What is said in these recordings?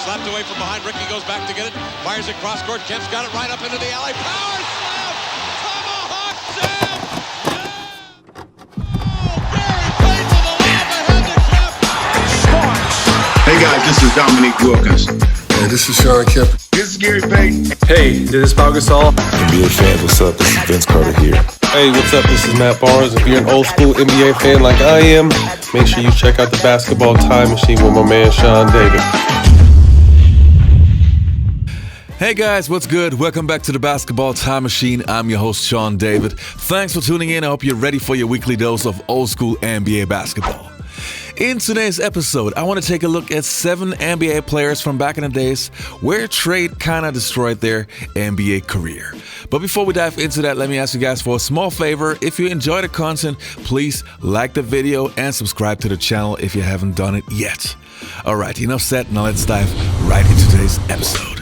slapped away from behind. Ricky goes back to get it. Fires it cross court. Kemp's got it right up into the alley. Power slam! Tomahawk slam! Hey guys, this is Dominique Wilkins. Hey, this is Shawn Kemp. This is Gary Payton. Hey, this is Pau Gasol. NBA fans, what's up? This is Vince Carter here. Hey, what's up? This is Matt Barnes. If you're an old school NBA fan like I am, make sure you check out the Basketball Time Machine with my man Sean David. Hey guys, what's good? Welcome back to the Basketball Time Machine. I'm your host, Sean David. Thanks for tuning in. I hope you're ready for your weekly dose of old school NBA basketball. In today's episode, I want to take a look at 7 NBA players from back in the days where trade kind of destroyed their NBA career. But before we dive into that, let me ask you guys for a small favor. If you enjoy the content, please like the video and subscribe to the channel if you haven't done it yet. Alright, enough said, now let's dive right into today's episode.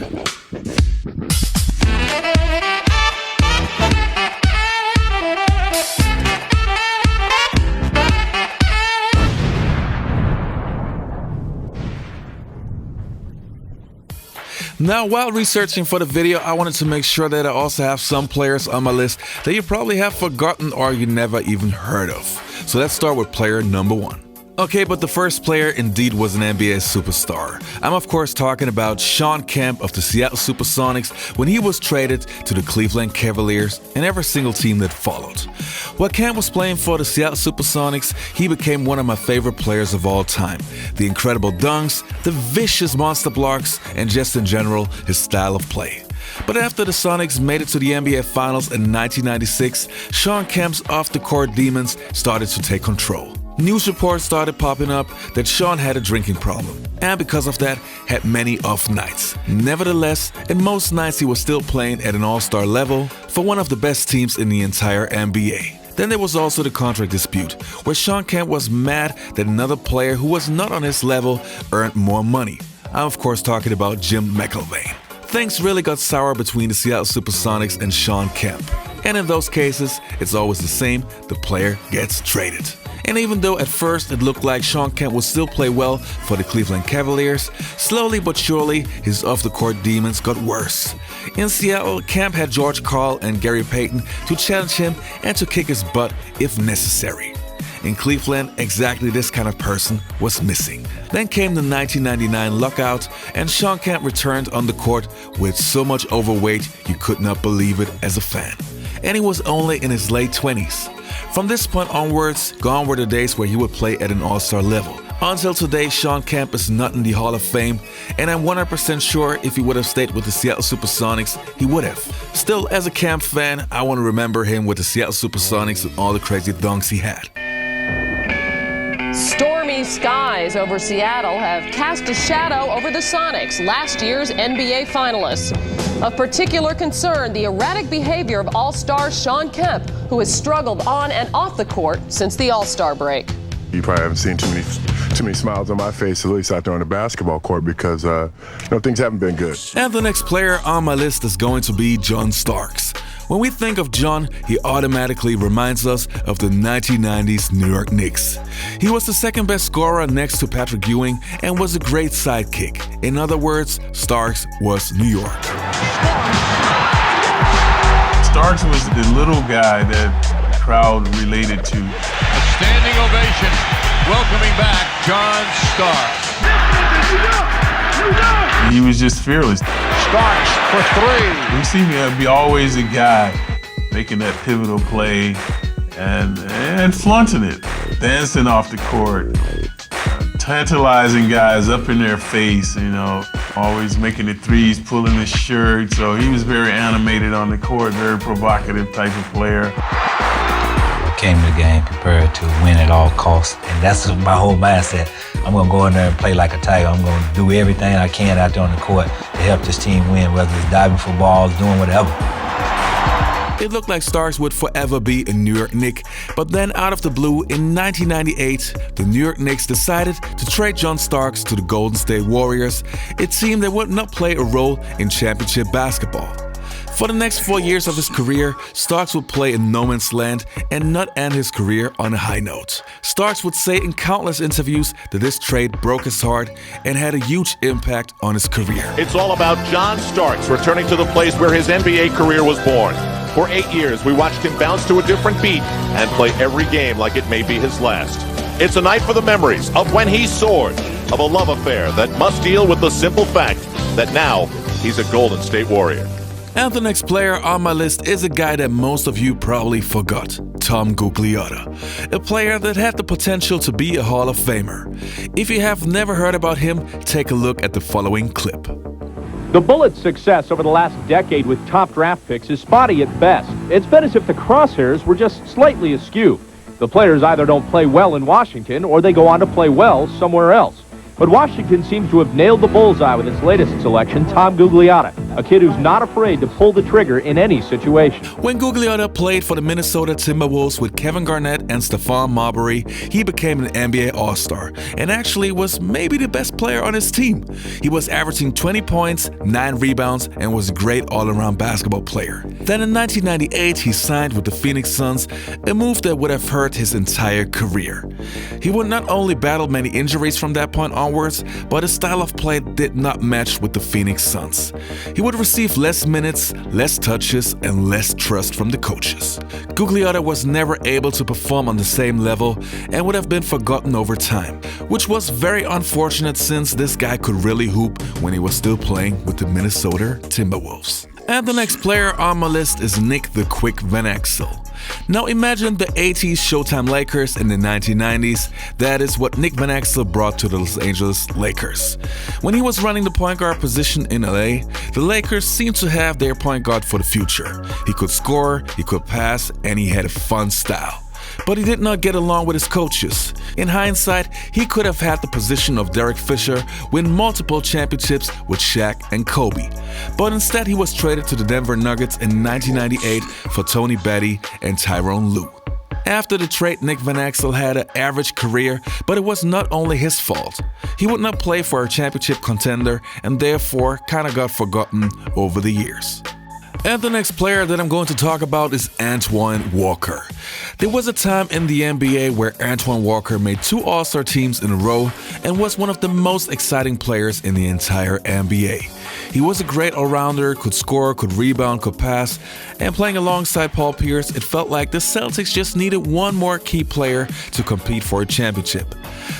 Now, while researching for the video, I wanted to make sure that I also have some players on my list that you probably have forgotten or you never even heard of. So let's start with player number 1. Okay, but the first player indeed was an NBA superstar. I'm of course talking about Shawn Kemp of the Seattle Supersonics when he was traded to the Cleveland Cavaliers and every single team that followed. While Kemp was playing for the Seattle Supersonics, he became one of my favorite players of all time. The incredible dunks, the vicious monster blocks, and just in general, his style of play. But after the Sonics made it to the NBA Finals in 1996, Shawn Kemp's off-the-court demons started to take control. News reports started popping up that Shawn had a drinking problem, and because of that, had many off nights. Nevertheless, in most nights he was still playing at an all-star level for one of the best teams in the entire NBA. Then there was also the contract dispute, where Shawn Kemp was mad that another player who was not on his level earned more money. I'm of course talking about mcilvane. Things really got sour between the Seattle Supersonics and Shawn Kemp. And in those cases, it's always the same, the player gets traded. And even though at first it looked like Shawn Kemp would still play well for the Cleveland Cavaliers, slowly but surely his off-the-court demons got worse. In Seattle, Kemp had George Karl and Gary Payton to challenge him and to kick his butt if necessary. In Cleveland, exactly this kind of person was missing. Then came the 1999 lockout, and Shawn Kemp returned on the court with so much overweight you could not believe it as a fan. And he was only in his late 20s. From this point onwards, gone were the days where he would play at an all-star level. Until today, Shawn Kemp is not in the Hall of Fame, and I'm 100% sure if he would have stayed with the Seattle Supersonics, he would have. Still, as a Kemp fan, I want to remember him with the Seattle Supersonics and all the crazy dunks he had. Stormy skies over Seattle have cast a shadow over the Sonics, last year's NBA finalists. Of particular concern, the erratic behavior of All-Star Shawn Kemp, who has struggled on and off the court since the All-Star break. You probably haven't seen too many smiles on my face, at least out there on the basketball court, because things haven't been good. And the next player on my list is going to be John Starks. When we think of John, he automatically reminds us of the 1990s New York Knicks. He was the second best scorer next to Patrick Ewing and was a great sidekick. In other words, Starks was New York. Starks was the little guy that the crowd related to. A standing ovation welcoming back John Starks. He was just fearless. Starks for 3. We see him be always a guy making that pivotal play and flaunting it, dancing off the court, tantalizing guys up in their face, always making the threes, pulling his shirt. So he was very animated on the court, very provocative type of player. Came to the game prepared to win at all costs, and that's my whole mindset. I'm going to go in there and play like a tiger. I'm going to do everything I can out there on the court to help this team win, whether it's diving for balls, doing whatever. It looked like Starks would forever be a New York Knick, but then out of the blue, in 1998, the New York Knicks decided to trade John Starks to the Golden State Warriors. It seemed they would not play a role in championship basketball. For the next 4 years of his career, Starks would play in no man's land and not end his career on a high note. Starks would say in countless interviews that this trade broke his heart and had a huge impact on his career. It's all about John Starks returning to the place where his NBA career was born. For 8 years, we watched him bounce to a different beat and play every game like it may be his last. It's a night for the memories of when he soared, of a love affair that must deal with the simple fact that now he's a Golden State Warrior. And the next player on my list is a guy that most of you probably forgot, Tom Gugliotta, a player that had the potential to be a Hall of Famer. If you have never heard about him, take a look at the following clip. The Bullets' success over the last decade with top draft picks is spotty at best. It's been as if the crosshairs were just slightly askew. The players either don't play well in Washington or they go on to play well somewhere else. But Washington seems to have nailed the bullseye with its latest selection, Tom Gugliotta, a kid who's not afraid to pull the trigger in any situation. When Gugliotta played for the Minnesota Timberwolves with Kevin Garnett and Stephon Marbury, he became an NBA All-Star and actually was maybe the best player on his team. He was averaging 20 points, 9 rebounds, and was a great all-around basketball player. Then in 1998, he signed with the Phoenix Suns, a move that would have hurt his entire career. He would not only battle many injuries from that point onwards, but his style of play did not match with the Phoenix Suns. He would receive less minutes, less touches, and less trust from the coaches. Gugliotta was never able to perform on the same level and would have been forgotten over time, which was very unfortunate since this guy could really hoop when he was still playing with the Minnesota Timberwolves. And the next player on my list is Nick the Quick Van Exel. Now imagine the 80s Showtime Lakers in the 1990s. That is what Nick Van Exel brought to the Los Angeles Lakers. When he was running the point guard position in LA, the Lakers seemed to have their point guard for the future. He could score, he could pass, and he had a fun style. But he did not get along with his coaches. In hindsight, he could have had the position of Derek Fisher, win multiple championships with Shaq and Kobe. But instead, he was traded to the Denver Nuggets in 1998 for Tony Betty and Tyronn Lue. After the trade, Nick Van Exel had an average career, but it was not only his fault. He would not play for a championship contender and therefore kind of got forgotten over the years. And the next player that I'm going to talk about is Antoine Walker. There was a time in the NBA where Antoine Walker made 2 All-Star teams in a row and was one of the most exciting players in the entire NBA. He was a great all-rounder, could score, could rebound, could pass, and playing alongside Paul Pierce, it felt like the Celtics just needed one more key player to compete for a championship.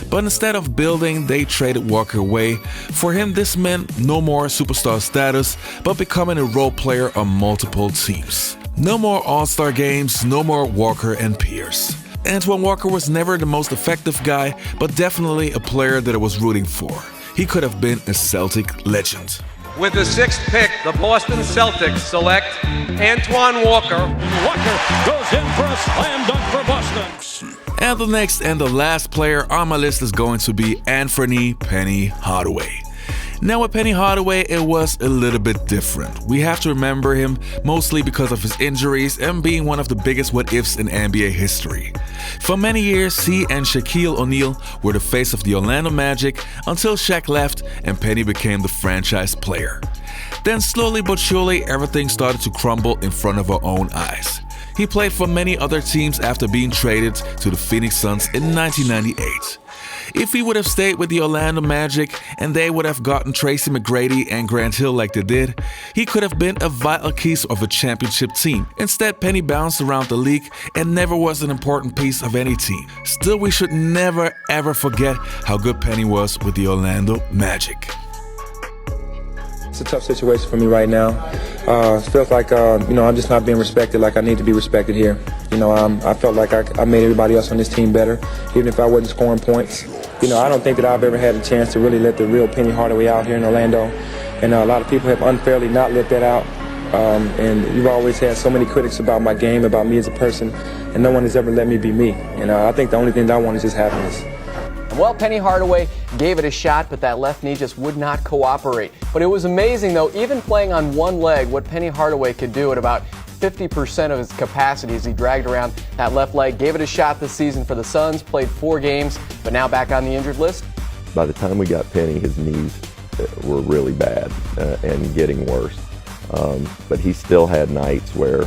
But instead of building, they traded Walker away. For him, this meant no more superstar status, but becoming a role player on multiple teams. No more All-Star games, no more Walker and Pierce. Antoine Walker was never the most effective guy, but definitely a player that I was rooting for. He could have been a Celtic legend. With the 6th pick, the Boston Celtics select Antoine Walker. Walker goes in for a slam dunk for Boston. And the next and the last player on my list is going to be Anthony Penny Hardaway. Now with Penny Hardaway, it was a little bit different. We have to remember him mostly because of his injuries and being one of the biggest what-ifs in NBA history. For many years, he and Shaquille O'Neal were the face of the Orlando Magic until Shaq left and Penny became the franchise player. Then slowly but surely, everything started to crumble in front of our own eyes. He played for many other teams after being traded to the Phoenix Suns in 1998. If he would have stayed with the Orlando Magic and they would have gotten Tracy McGrady and Grant Hill like they did, he could have been a vital piece of a championship team. Instead, Penny bounced around the league and never was an important piece of any team. Still, we should never ever forget how good Penny was with the Orlando Magic. It's a tough situation for me right now. It feels like, I'm just not being respected like I need to be respected here. I felt like I made everybody else on this team better, even if I wasn't scoring points. I don't think that I've ever had a chance to really let the real Penny Hardaway out here in Orlando. And a lot of people have unfairly not let that out. And you've always had so many critics about my game, about me as a person, and no one has ever let me be me. And I think the only thing that I want is just happiness. Well, Penny Hardaway gave it a shot, but that left knee just would not cooperate. But it was amazing, though, even playing on one leg, what Penny Hardaway could do at about 50% of his capacity as he dragged around that left leg. Gave it a shot this season for the Suns, played 4 games, but now back on the injured list. By the time we got Penny, his knees were really bad and getting worse. But he still had nights where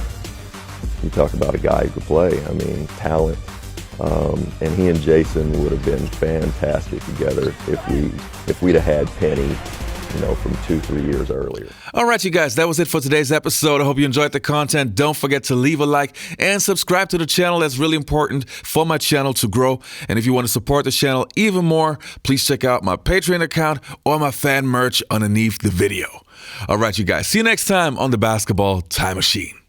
you talk about a guy who could play. I mean, talent. And he and Jason would have been fantastic together if we'd have had Penny, from 2-3 years earlier. All right, you guys, that was it for today's episode. I hope you enjoyed the content. Don't forget to leave a like and subscribe to the channel. That's really important for my channel to grow. And if you want to support the channel even more, please check out my Patreon account or my fan merch underneath the video. All right, you guys, see you next time on the Basketball Time Machine.